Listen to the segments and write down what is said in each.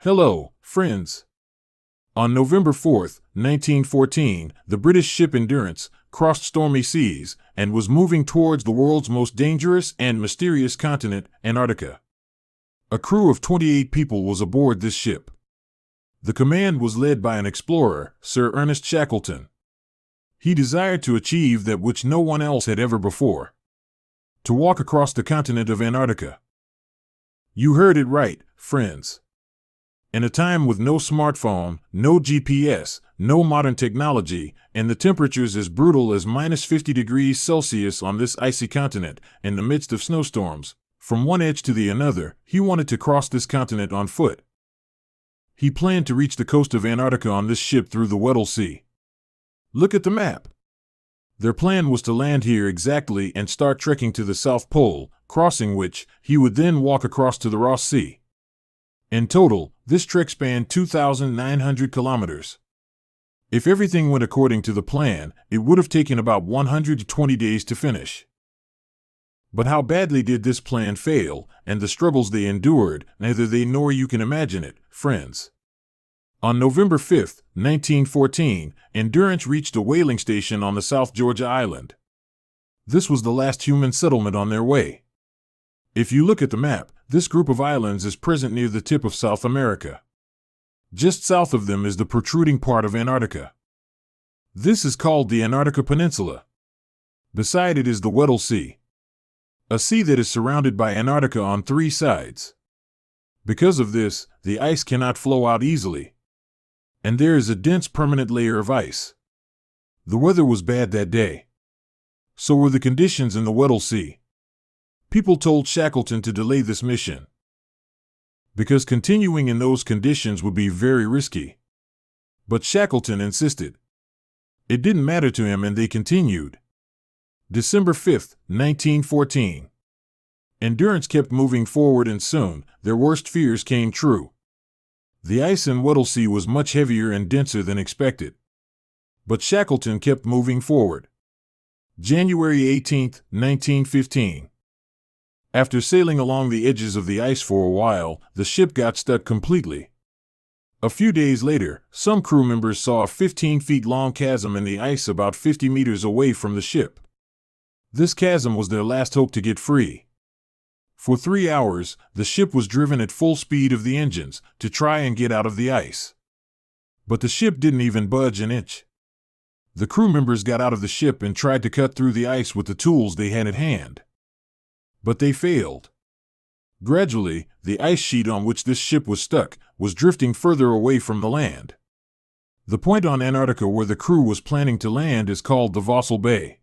Hello, friends. On November 4th, 1914, the British ship Endurance crossed stormy seas and was moving towards the world's most dangerous and mysterious continent, Antarctica. A crew of 28 people was aboard this ship. The command was led by an explorer, Sir Ernest Shackleton. He desired to achieve that which no one else had ever before: to walk across the continent of Antarctica. You heard it right, friends. In a time with no smartphone, no GPS, no modern technology, and the temperatures as brutal as -50 degrees Celsius on this icy continent, in the midst of snowstorms, from one edge to the another, he wanted to cross this continent on foot. He planned to reach the coast of Antarctica on this ship through the Weddell Sea. Look at the map. Their plan was to land here exactly and start trekking to the South Pole, crossing which, he would then walk across to the Ross Sea. In total, this trek spanned 2,900 kilometers. If everything went according to the plan, it would have taken about 120 days to finish. But how badly did this plan fail, and the struggles they endured, neither they nor you can imagine it, friends. On November 5th, 1914, Endurance reached a whaling station on the South Georgia Island. This was the last human settlement on their way. If you look at the map, this group of islands is present near the tip of South America. Just south of them is the protruding part of Antarctica. This is called the Antarctica Peninsula. Beside it is the Weddell Sea, a sea that is surrounded by Antarctica on three sides. Because of this, the ice cannot flow out easily, and there is a dense permanent layer of ice. The weather was bad that day. So were the conditions in the Weddell Sea. People told Shackleton to delay this mission, because continuing in those conditions would be very risky. But Shackleton insisted. It didn't matter to him, and they continued. December 5th, 1914. Endurance kept moving forward, and soon, their worst fears came true. The ice in Weddell Sea was much heavier and denser than expected. But Shackleton kept moving forward. January 18th, 1915. After sailing along the edges of the ice for a while, the ship got stuck completely. A few days later, some crew members saw a 15-feet-long chasm in the ice about 50 meters away from the ship. This chasm was their last hope to get free. For 3 hours, the ship was driven at full speed of the engines to try and get out of the ice. But the ship didn't even budge an inch. The crew members got out of the ship and tried to cut through the ice with the tools they had at hand. But they failed. Gradually, the ice sheet on which this ship was stuck was drifting further away from the land. The point on Antarctica where the crew was planning to land is called the Vosel Bay.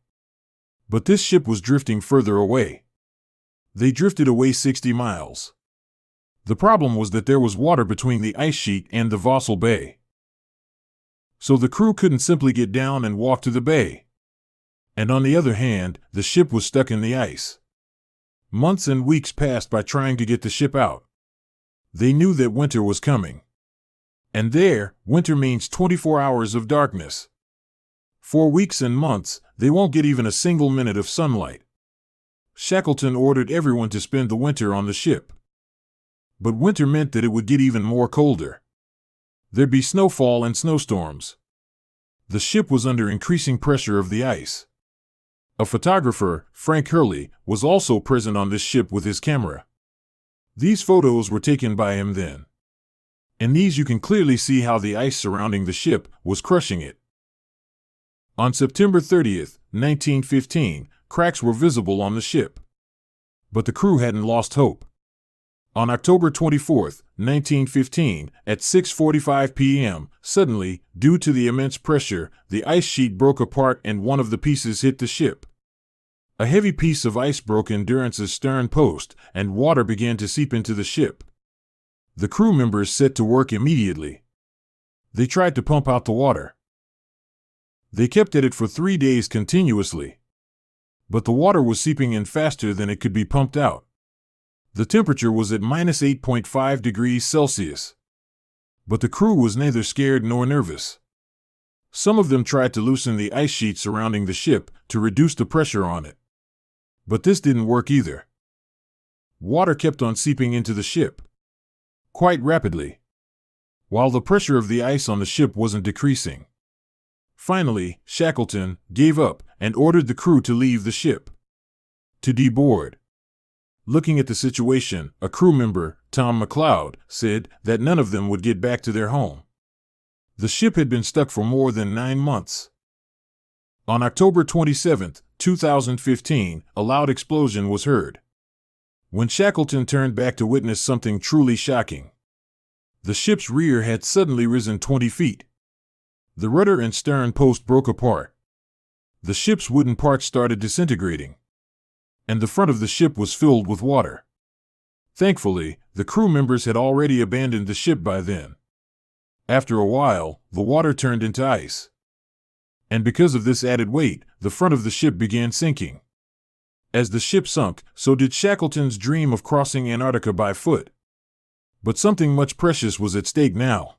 But this ship was drifting further away. They drifted away 60 miles. The problem was that there was water between the ice sheet and the Vosel Bay. So the crew couldn't simply get down and walk to the bay. And on the other hand, the ship was stuck in the ice. Months and weeks passed by trying to get the ship out. They knew that winter was coming. And there, winter means 24 hours of darkness. For weeks and months, they won't get even a single minute of sunlight. Shackleton ordered everyone to spend the winter on the ship. But winter meant that it would get even more colder. There'd be snowfall and snowstorms. The ship was under increasing pressure of the ice. A photographer, Frank Hurley, was also present on this ship with his camera. These photos were taken by him then. In these you can clearly see how the ice surrounding the ship was crushing it. On September 30th, 1915, cracks were visible on the ship. But the crew hadn't lost hope. On October 24th, 1915, at 6:45 p.m., suddenly, due to the immense pressure, the ice sheet broke apart and one of the pieces hit the ship. A heavy piece of ice broke Endurance's stern post, and water began to seep into the ship. The crew members set to work immediately. They tried to pump out the water. They kept at it for 3 days continuously. But the water was seeping in faster than it could be pumped out. The temperature was at -8.5 degrees Celsius. But the crew was neither scared nor nervous. Some of them tried to loosen the ice sheet surrounding the ship to reduce the pressure on it. But this didn't work either. Water kept on seeping into the ship. Quite rapidly. while the pressure of the ice on the ship wasn't decreasing. Finally, Shackleton gave up and ordered the crew to leave the ship, to deboard. Looking at the situation, a crew member, Tom McLeod, said that none of them would get back to their home. The ship had been stuck for more than 9 months. On October 27, 2015, a loud explosion was heard. When Shackleton turned back to witness something truly shocking, the ship's rear had suddenly risen 20 feet. The rudder and stern post broke apart. The ship's wooden parts started disintegrating, and the front of the ship was filled with water. Thankfully, the crew members had already abandoned the ship by then. After a while, the water turned into ice. And because of this added weight, the front of the ship began sinking. As the ship sunk, so did Shackleton's dream of crossing Antarctica by foot. But something much precious was at stake now.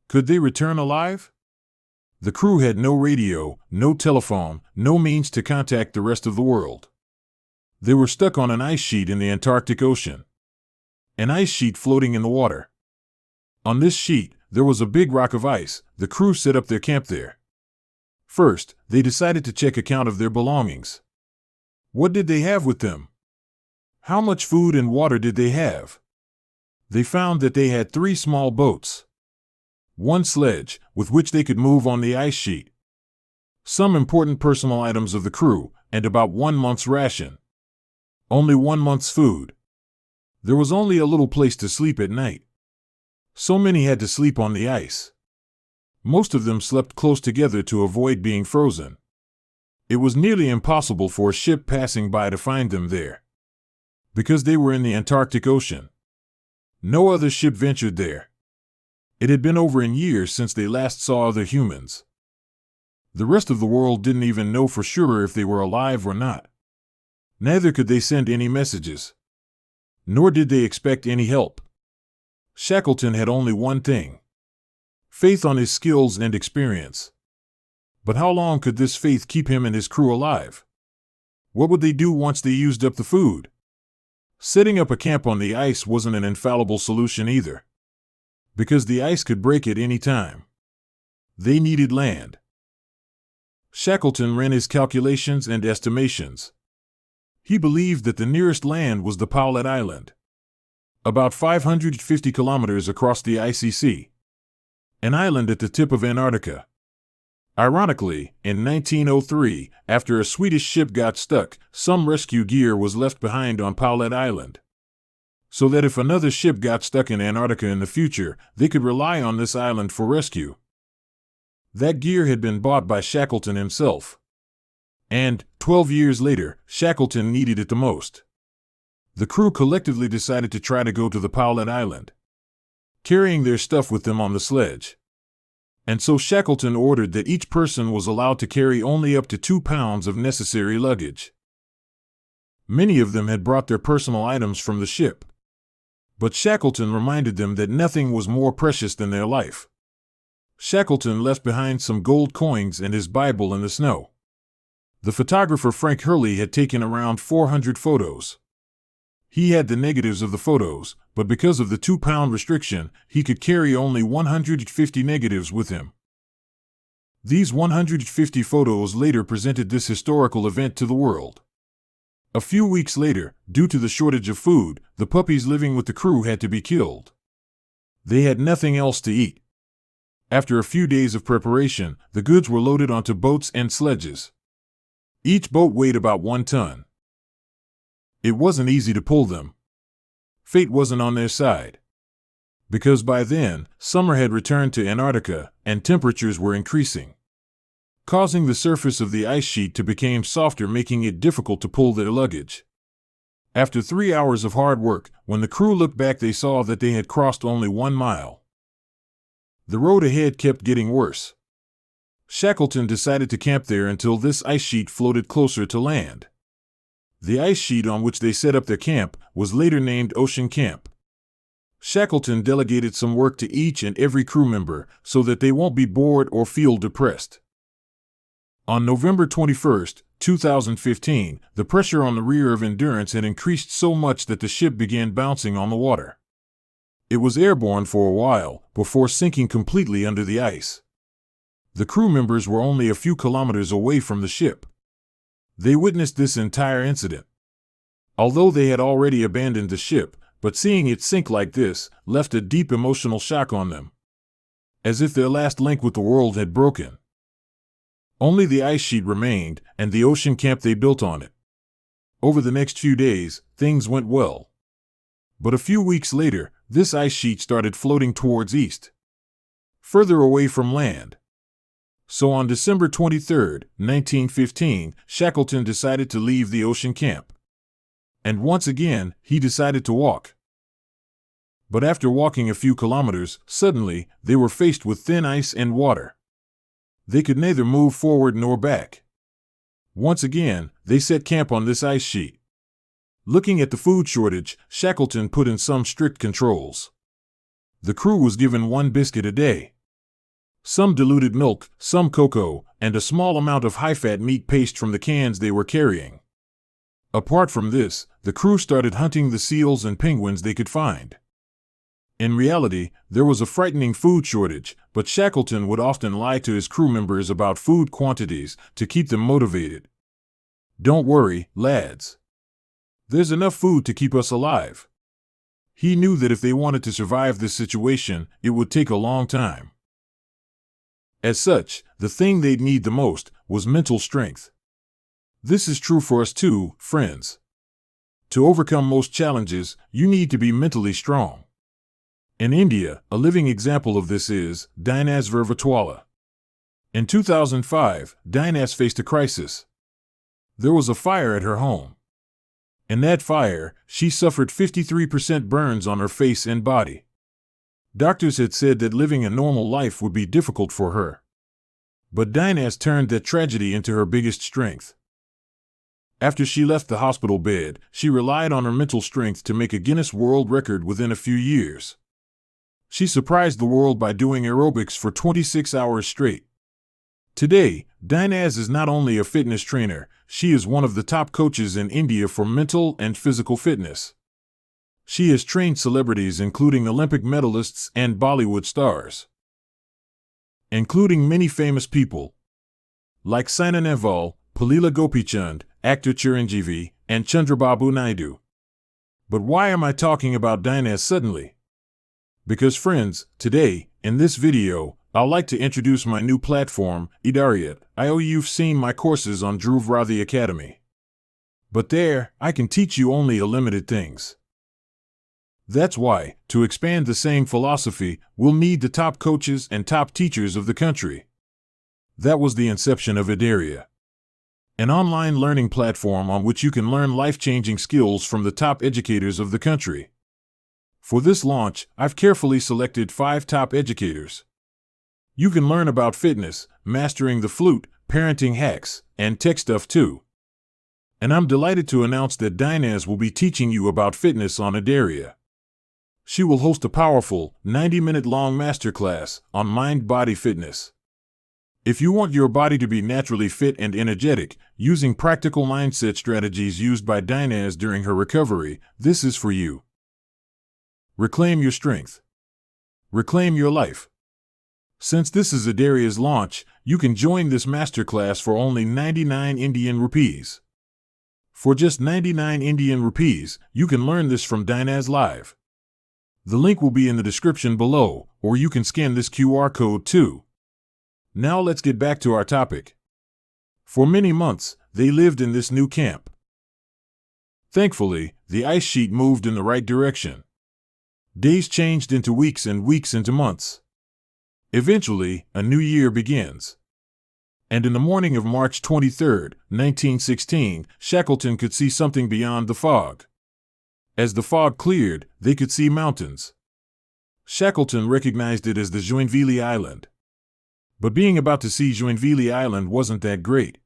Could they return alive? The crew had no radio, no telephone, no means to contact the rest of the world. They were stuck on an ice sheet in the Antarctic Ocean. An ice sheet floating in the water. On this sheet, there was a big rock of ice. The crew set up their camp there. First, they decided to check account of their belongings. What did they have with them? How much food and water did they have? They found that they had 3 small boats, 1 sledge, with which they could move on the ice sheet, some important personal items of the crew, and about 1 month's ration. Only 1 month's food. There was only a little place to sleep at night. So many had to sleep on the ice. Most of them slept close together to avoid being frozen. It was nearly impossible for a ship passing by to find them there, because they were in the Antarctic Ocean. No other ship ventured there. It had been over in years since they last saw other humans. The rest of the world didn't even know for sure if they were alive or not. Neither could they send any messages. Nor did they expect any help. Shackleton had only one thing: faith on his skills and experience. But how long could this faith keep him and his crew alive? What would they do once they used up the food? Setting up a camp on the ice wasn't an infallible solution either, because the ice could break at any time. They needed land. Shackleton ran his calculations and estimations. He believed that the nearest land was the Paulet Island, about 550 kilometers across the icy sea, an island at the tip of Antarctica. Ironically, in 1903, after a Swedish ship got stuck, some rescue gear was left behind on Paulet Island, so that if another ship got stuck in Antarctica in the future, they could rely on this island for rescue. That gear had been bought by Shackleton himself. And, 12 years later, Shackleton needed it the most. The crew collectively decided to try to go to the Paulet Island, carrying their stuff with them on the sledge. And so Shackleton ordered that each person was allowed to carry only up to 2 pounds of necessary luggage. Many of them had brought their personal items from the ship, but Shackleton reminded them that nothing was more precious than their life. Shackleton left behind some gold coins and his Bible in the snow. The photographer Frank Hurley had taken around 400 photos. He had the negatives of the photos, but because of the 2-pound restriction, he could carry only 150 negatives with him. These 150 photos later presented this historical event to the world. A few weeks later, due to the shortage of food, the puppies living with the crew had to be killed. They had nothing else to eat. After a few days of preparation, the goods were loaded onto boats and sledges. Each boat weighed about 1 ton. It wasn't easy to pull them. Fate wasn't on their side, because by then, summer had returned to Antarctica and temperatures were increasing, causing the surface of the ice sheet to become softer, making it difficult to pull their luggage. After 3 hours of hard work, when the crew looked back, they saw that they had crossed only 1 mile. The road ahead kept getting worse. Shackleton decided to camp there until this ice sheet floated closer to land. The ice sheet on which they set up their camp was later named Ocean Camp. Shackleton delegated some work to each and every crew member so that they won't be bored or feel depressed. On November 21, 2015, the pressure on the rear of Endurance had increased so much that the ship began bouncing on the water. It was airborne for a while, before sinking completely under the ice. The crew members were only a few kilometers away from the ship. They witnessed this entire incident. Although they had already abandoned the ship, but seeing it sink like this left a deep emotional shock on them, as if their last link with the world had broken. Only the ice sheet remained, and the ocean camp they built on it. Over the next few days, things went well. But a few weeks later, this ice sheet started floating towards east, further away from land. So on December 23, 1915, Shackleton decided to leave the ocean camp. And once again, he decided to walk. But after walking a few kilometers, suddenly, they were faced with thin ice and water. They could neither move forward nor back. Once again, they set camp on this ice sheet. Looking at the food shortage, Shackleton put in some strict controls. The crew was given 1 biscuit a day, some diluted milk, some cocoa, and a small amount of high-fat meat paste from the cans they were carrying. Apart from this, the crew started hunting the seals and penguins they could find. In reality, there was a frightening food shortage, but Shackleton would often lie to his crew members about food quantities to keep them motivated. "Don't worry, lads. There's enough food to keep us alive." He knew that if they wanted to survive this situation, it would take a long time. As such, the thing they'd need the most was mental strength. This is true for us too, friends. To overcome most challenges, you need to be mentally strong. In India, a living example of this is Dinaz Vervatwala. In 2005, Dinaz faced a crisis. There was a fire at her home. In that fire, she suffered 53% burns on her face and body. Doctors had said that living a normal life would be difficult for her. But Dinaz turned that tragedy into her biggest strength. After she left the hospital bed, she relied on her mental strength to make a Guinness World Record within a few years. She surprised the world by doing aerobics for 26 hours straight. Today, Dinaz is not only a fitness trainer, she is one of the top coaches in India for mental and physical fitness. She has trained celebrities including Olympic medalists and Bollywood stars, including many famous people like Saina Nehwal, Palila Gopichand, actor Chiranjeevi, and Chandrababu Naidu. But why am I talking about Dinaz suddenly? Because friends, today, in this video, I'd like to introduce my new platform, Idariyat. You've seen my courses on Dhruv Rathi Academy. But there, I can teach you only a limited things. That's why, to expand the same philosophy, we'll need the top coaches and top teachers of the country. That was the inception of Idariyat, an online learning platform on which you can learn life-changing skills from the top educators of the country. For this launch, I've carefully selected 5 top educators. You can learn about fitness, mastering the flute, parenting hacks, and tech stuff too. And I'm delighted to announce that Dinaz will be teaching you about fitness on Idariyat. She will host a powerful, 90-minute-long masterclass on mind-body fitness. If you want your body to be naturally fit and energetic, using practical mindset strategies used by Dinaz during her recovery, this is for you. Reclaim your strength. Reclaim your life. Since this is Idariyat's launch, you can join this masterclass for only 99 Indian rupees. For just 99 Indian rupees, you can learn this from Dinaz live. The link will be in the description below, or you can scan this QR code too. Now let's get back to our topic. For many months, they lived in this new camp. Thankfully, the ice sheet moved in the right direction. Days changed into weeks and weeks into months. Eventually, a new year begins. And in the morning of March 23, 1916, Shackleton could see something beyond the fog. As the fog cleared, they could see mountains. Shackleton recognized it as the Joinville Island. But being about to see Joinville Island wasn't that great.